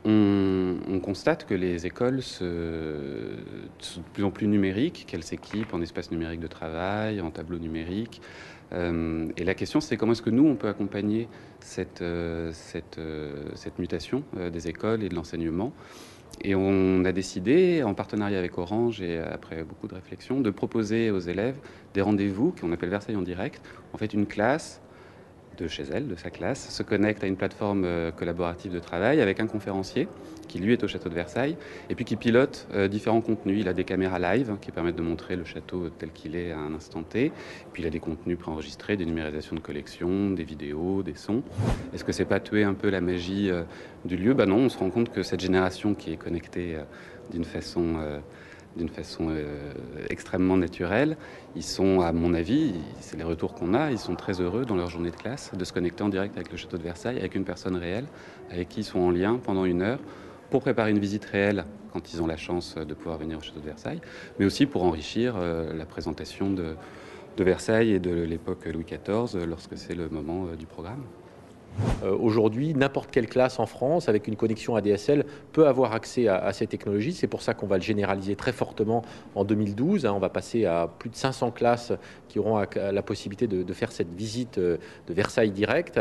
On constate que les écoles sont de plus en plus numériques, qu'elles s'équipent en espaces numériques de travail, en tableaux numériques. Et la question, c'est comment est-ce que nous, on peut accompagner cette mutation des écoles et de l'enseignement. Et on a décidé, en partenariat avec Orange et après beaucoup de réflexions, de proposer aux élèves des rendez-vous qu'on appelle Versailles en direct. En fait, une classe de chez elle, de sa classe, se connecte à une plateforme collaborative de travail avec un conférencier qui, lui, est au château de Versailles et puis qui pilote différents contenus. Il a des caméras live qui permettent de montrer le château tel qu'il est à un instant T. Puis il a des contenus préenregistrés, des numérisations de collections, des vidéos, des sons. Est-ce que c'est pas tuer un peu la magie du lieu? Non, on se rend compte que cette génération qui est connectée d'une façon extrêmement naturelle. Ils sont, à mon avis, c'est les retours qu'on a, ils sont très heureux dans leur journée de classe de se connecter en direct avec le château de Versailles, avec une personne réelle, avec qui ils sont en lien pendant 1 heure pour préparer une visite réelle quand ils ont la chance de pouvoir venir au château de Versailles, mais aussi pour enrichir la présentation de Versailles et de l'époque Louis XIV lorsque c'est le moment du programme. Aujourd'hui, n'importe quelle classe en France avec une connexion ADSL peut avoir accès à ces technologies. C'est pour ça qu'on va le généraliser très fortement en 2012. On va passer à plus de 500 classes qui auront la possibilité de faire cette visite de Versailles direct.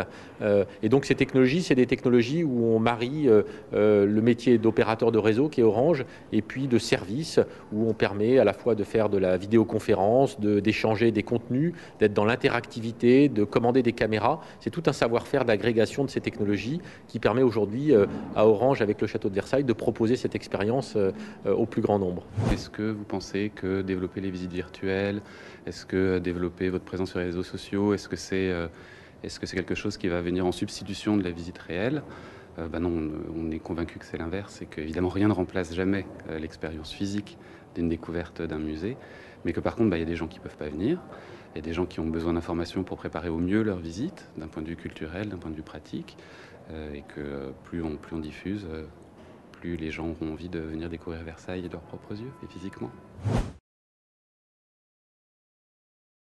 Et donc ces technologies, c'est des technologies où on marie le métier d'opérateur de réseau qui est Orange et puis de service où on permet à la fois de faire de la vidéoconférence, d'échanger des contenus, d'être dans l'interactivité, de commander des caméras. C'est tout un savoir-faire d'agrégation de ces technologies qui permet aujourd'hui à Orange, avec le château de Versailles, de proposer cette expérience au plus grand nombre. Est-ce que vous pensez que développer les visites virtuelles, est-ce que développer votre présence sur les réseaux sociaux, est-ce que c'est quelque chose qui va venir en substitution de la visite réelle? Non, on est convaincu que c'est l'inverse, et qu'évidemment rien ne remplace jamais l'expérience physique d'une découverte d'un musée, mais que par contre, il y a des gens qui ne peuvent pas venir, il y a des gens qui ont besoin d'informations pour préparer au mieux leur visite, d'un point de vue culturel, d'un point de vue pratique, et que plus on diffuse, plus les gens auront envie de venir découvrir Versailles de leurs propres yeux et physiquement.